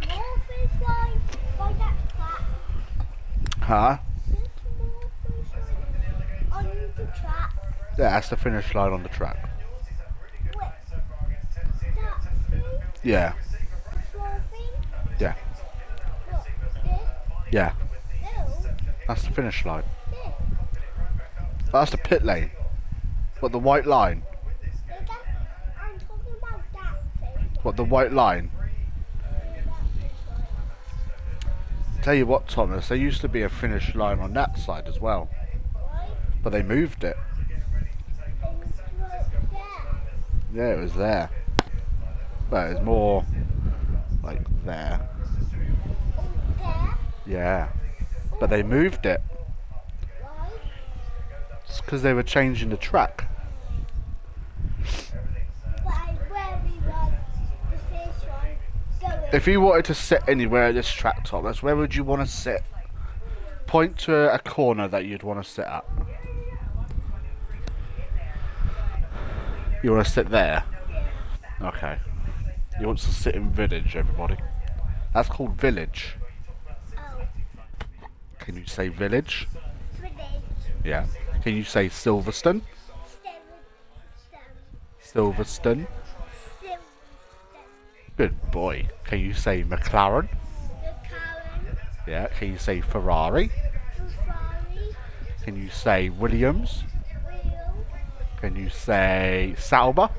small fish line by that track. Huh? This small fish line on the track. Yeah, that's the finish line on the track. Wait, that thing? Yeah. Small thing? Yeah. What? This? Yeah. No. That's the finish line. This? That's the pit lane. What, the white line? I'm talking about that thing. What, the white line? Tell you what, Thomas, there used to be a finish line on that side as well. Right? But they moved it. And it's right there. Yeah, it was there. Well, it was more like there. Oh, there? Yeah. But they moved it. Right? It's because they were changing the track. But where we want the fish line going. If you wanted to sit anywhere at this track, Thomas, where would you want to sit? Point to a corner that you'd want to sit at. You want to sit there? Okay. He wants to sit in village, everybody. That's called village. Oh, Can you say village? village. Yeah. Can you say Silverstone? Silverstone. Silverstone. Good boy. Can you say McLaren? The Karen. Yeah. Can you say Ferrari? Safari. Can you say Williams? Wheel. Can you say Sauber?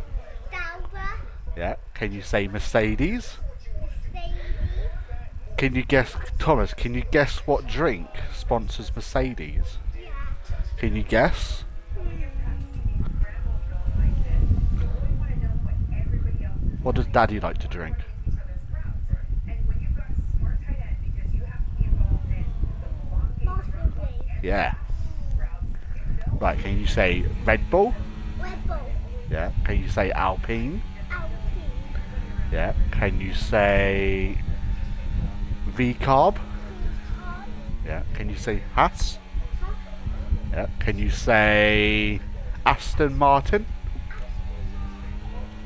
Sauber. Yeah. Can you say Mercedes? Mercedes. Can you guess, Thomas, can you guess what drink sponsors Mercedes? Yeah. Can you guess? What does Daddy like to drink? Possibly. Yeah. Right, can you say Red Bull? Red Bull. Yeah. Can you say Alpine? Alpine. Yeah. Can you say V-Carb? Car. Yeah. Can you say Haas? Yeah. Can you say Aston Martin?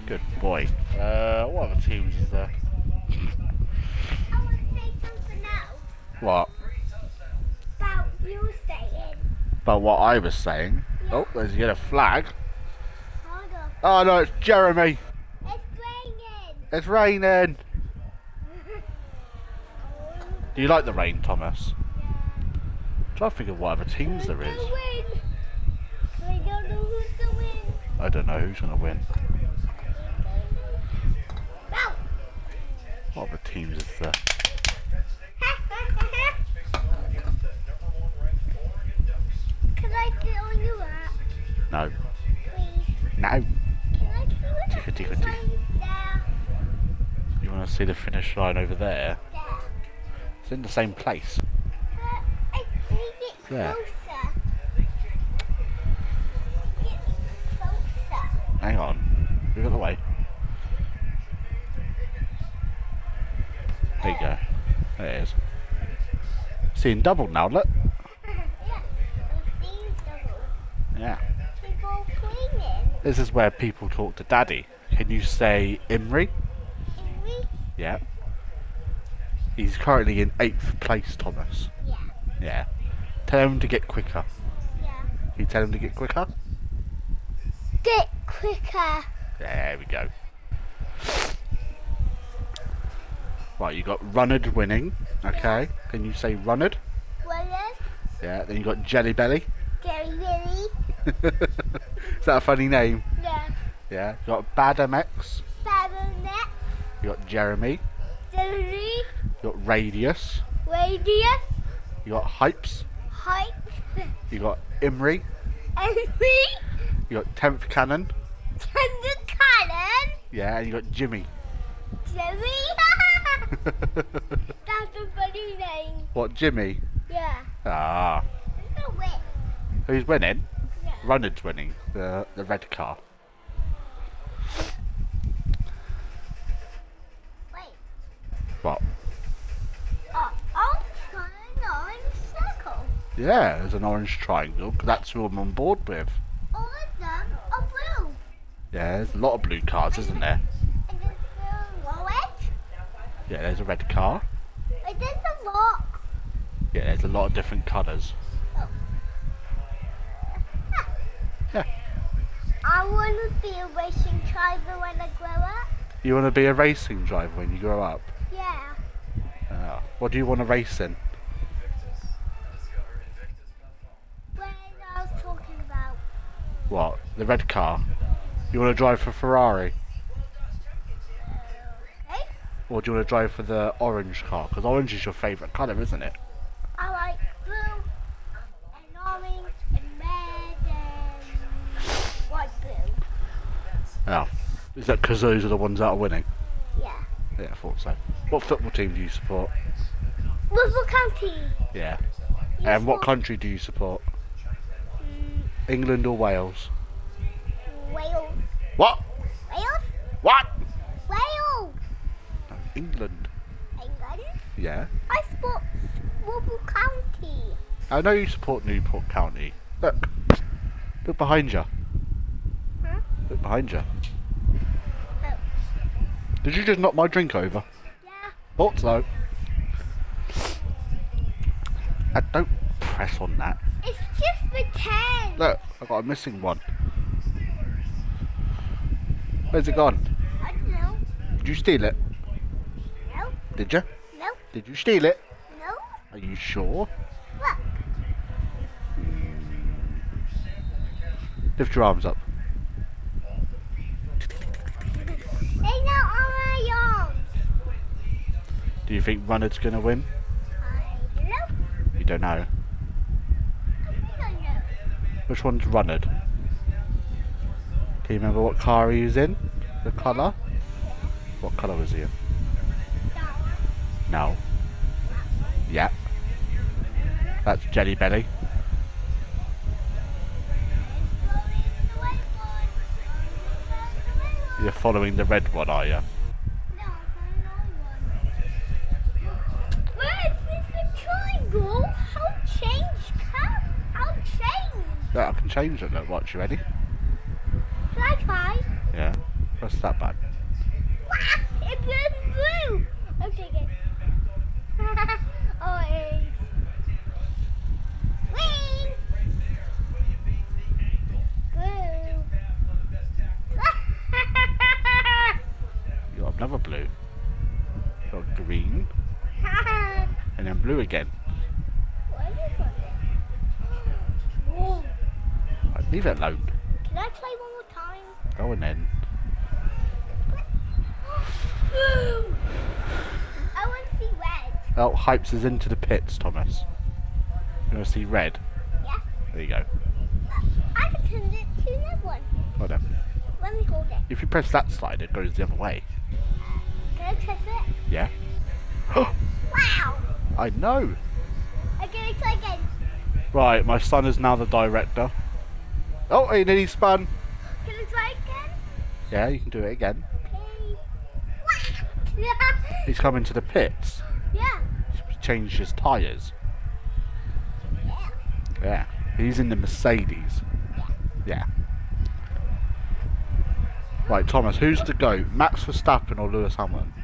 Good boy. What other teams is there? I want to say something else What? about you saying. About what I was saying? Oh, there's a yellow flag. Hold on. Oh no, it's Jeremy. It's raining. It's raining. Do you like the rain, Thomas? Try to think of what other teams there is. Win. We don't know who's to win. I don't know who's gonna win. No. What other teams is there? Can I sit on your lap, No. please? No. Can I see what Tickle, the tickle, fish tickle. line is there? You want to see the finish line over there? There. It's in the same place. I need it There. closer. Get closer. Hang on. Move it away. There you go. There it is. Seeing double now, look. Yeah. I'm seeing double. Yeah. People cleaning. This is where people talk to Daddy. Can you say Imri? Imri. Yeah. He's currently in 8th place, Thomas. Yeah. Yeah. Tell him to get quicker. Yeah. Can you tell him to get quicker? Get quicker. There we go. Right, you got Runnard winning. Okay. Can you say Runnard? Willis. Yeah. Then you got Jelly Belly. Gary Willy. Is that a funny name? Yeah. Yeah. You got Bad MX. Baronet. You got Jeremy. Jerry. You got Radius. Radius. You got Hypes. Height. You got Imri. Envy. You got 10th Cannon. Tender Cannon. Yeah. And you got Jimmy. Jerry. That's a funny name. What, Jimmy? Yeah. Ah. It's a win. Who's winning? Yeah. Runnard's winning. The red car. Wait. What? I'll try an orange circle. Yeah, there's an orange triangle, 'cause that's who I'm on board with. All of them are blue. Yeah, there's a lot of blue cars, isn't there? And there's the red. Yeah, there's a red car. And there's a rock. Yeah, there's a lot of different colours. Oh. Yeah. I want to be a racing driver when I grow up. You want to be a racing driver when you grow up? Yeah. What do you want to race in? When I was talking about. What? The red car? You want to drive for Ferrari? Okay. Or do you want to drive for the orange car? Because orange is your favourite colour, isn't it? I like blue and orange and red and white blue. Oh. Is that because those are the ones that are winning? Yeah. Yeah, I thought so. What football team do you support? Russell County. Yeah. You And what support- country do you support? Mm, England or Wales? Wales. What? Wales? What? Wales. No, England. England. Yeah. I support Russell County. I know you support Newport County. Look. Look behind you. Huh? Look behind you. Oh. Did you just knock my drink over? Yeah. Thought so. Don't press on that. It's just pretend. Look, I got a missing one. Where's it gone? I don't know. Did you steal it? No. Did you? No. Did you steal it? No. Are you sure? Look. Lift your arms up. They're not on my arms. Do you think Runnard's gonna win? I don't know. You don't know. I don't know. Which one's Runnard? Can you remember what car he was in? The colour? What colour was he in? That one. No. Yeah. That's Jelly Belly. The white one. The You're following the red one, are you? No, where is this a triangle? How change? Yeah, I can change it. Look, watch, you ready? Can I try? Yeah. Press that button. It's blue. I'm taking. Orange. Green. Blue. You got another blue. You got green. And then blue again. What is this one? Whoa. Right, leave it alone. Can I try one more time? Go on then. I want to see red. Oh, Hypes is into the pits, Thomas. You want to see red? Yeah. There you go. I can turn it to another one. Well done. Let me hold it. If you press that slide, it goes the other way. Can I press it? Yeah? Wow. I know. I'm gonna try again. Right, my son is now the director. Oh, he nearly spun. Can I try again? Yeah, you can do it again. Okay. He's coming to the pits. Yeah. He's changed his tyres. Yeah. Yeah. He's in the Mercedes. Yeah. Right, Thomas, who's the GOAT? Max Verstappen or Lewis Hamilton?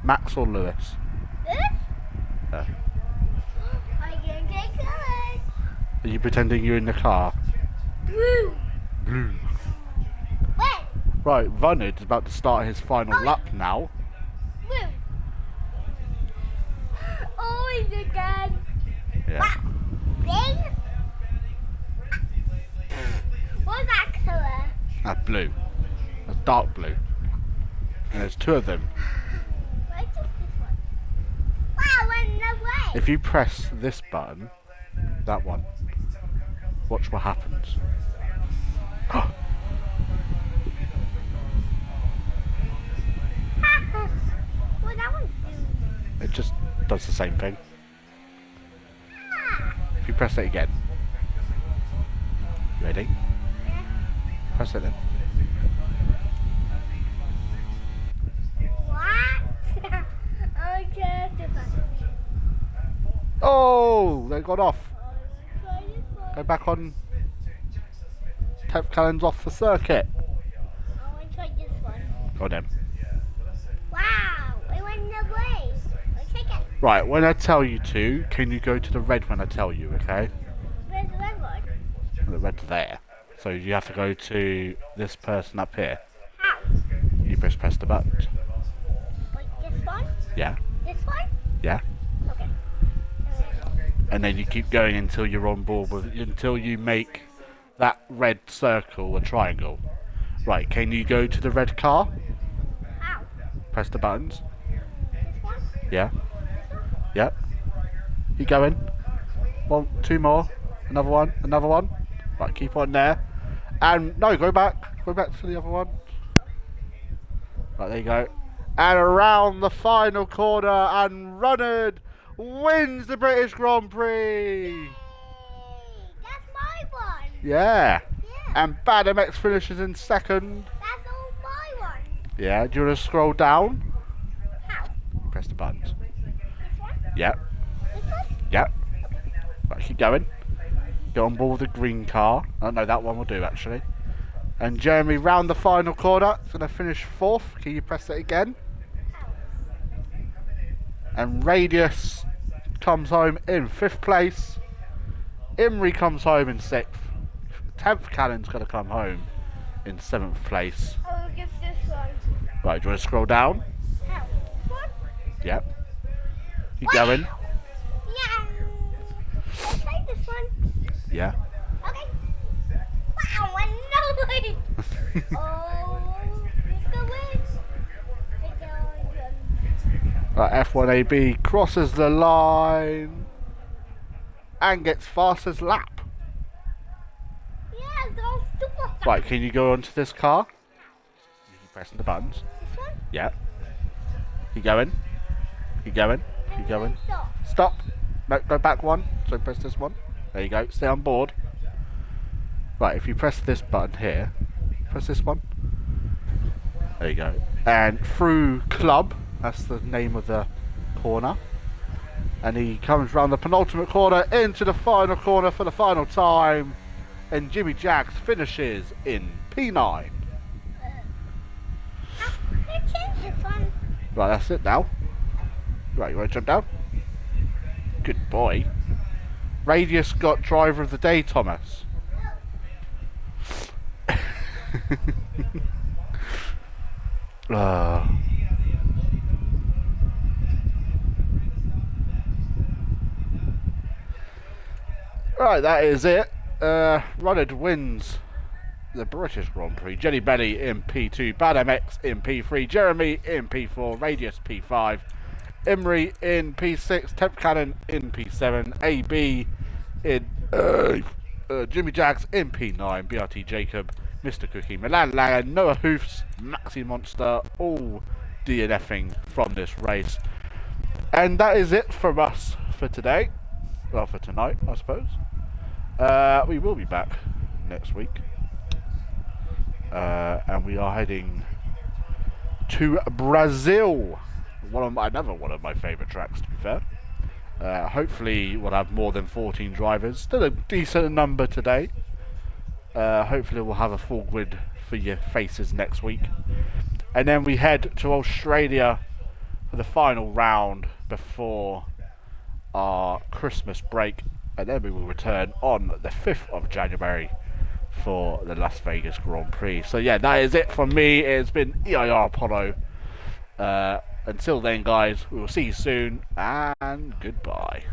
Max or Lewis? Yeah. I can get colours. Are you pretending you're in the car? Blue. Blue. Red. Right, Runnard is about to start his final lap now. Blue. Orange again. Yeah. Wow. Green. What's that colour? That's blue. That's dark blue. And there's two of them. Where's just this one? Wow, went the way. If you press this button, that one, watch what happens. What that one do? It just does the same thing. Ah. If you press it again. Ready? Yeah. Press it then. What? Okay, this one. Oh, they got off. Try this one. Go back on. Temp Cannon's off the circuit. I want to try this one. Go on then. Wow, it went the way. I'll take it. Right, when I tell you to, can you go to the red when I tell you, okay? Where's the red one? The red's there. So you have to go to this person up here. How? You press the button. Wait, this one? Yeah, This one? yeah. Okay. And then you keep going until you're on board with, until you make that red circle a triangle. Right, can you go to the red car? How? Press the buttons. This one? Yeah, This one? yeah. Keep going. One, two more. Another one, another one. Right, keep on there. And no, go back. Go back to the other one. Right, there you go. And around the final corner, and Runnard wins the British Grand Prix. Yay! That's my one. Yeah. Yeah. And Badamex finishes in second. That's all my one. Yeah, do you want to scroll down? How? Press the buttons. This one? Yep, This one? yep. Right, keep going. Get on board with the green car. Oh no, that one will do actually. And Jeremy round the final corner. It's going to finish fourth. Can you press it again? And Radius comes home in fifth place. Imrie comes home in sixth. 10th Cannon's going to come home in seventh place. I will give this one. Right, do you want to scroll down? How? This one? Yep. Keep going. Yeah. Let's try this one. Yeah. Okay. Wow, I know it. Oh, let's go in. Let's go in. Right, F1AB crosses the line and gets fastest lap. Yeah, go super fast. Right, can you go onto this car? You keep pressing the buttons. This one? Yeah. Keep going. Keep going. Keep going. Stop. Stop. No, go back one. So press this one. There you go. Stay on board. Right, if you press this button here, press this one. There you go. And through club, that's the name of the corner. And he comes round the penultimate corner into the final corner for the final time. And Jimmy Jacks finishes in P9. Let's change this one. Right, that's it now. Right, you want to jump down? Good boy. Radius got driver of the day, Thomas. Right, that is it. Runnard wins the British Grand Prix. Jenny Benny in P2, Badamex in P3, Jeremy in P4, Radius P5, Imrie in P6, 10th Cannon in P7, AB in Jimmy Jags in P9, BRT Jacob, Mr. Cookie, Milan Langer, Noah Hoofs, Maxi Monster, all DNFing from this race. And that is it from us for today. Well, for tonight, I suppose. We will be back next week. And we are heading to Brazil. Another one of my favourite tracks, to be fair. Hopefully we'll have more than 14 drivers. Still a decent number today. Hopefully we'll have a full grid for your faces next week. And then we head to Australia for the final round before our Christmas break, and then we will return on the 5th of January for the Las Vegas Grand Prix. So yeah, that is it from me. It's been EIR Apollo. Until then, guys, we will see you soon, and goodbye.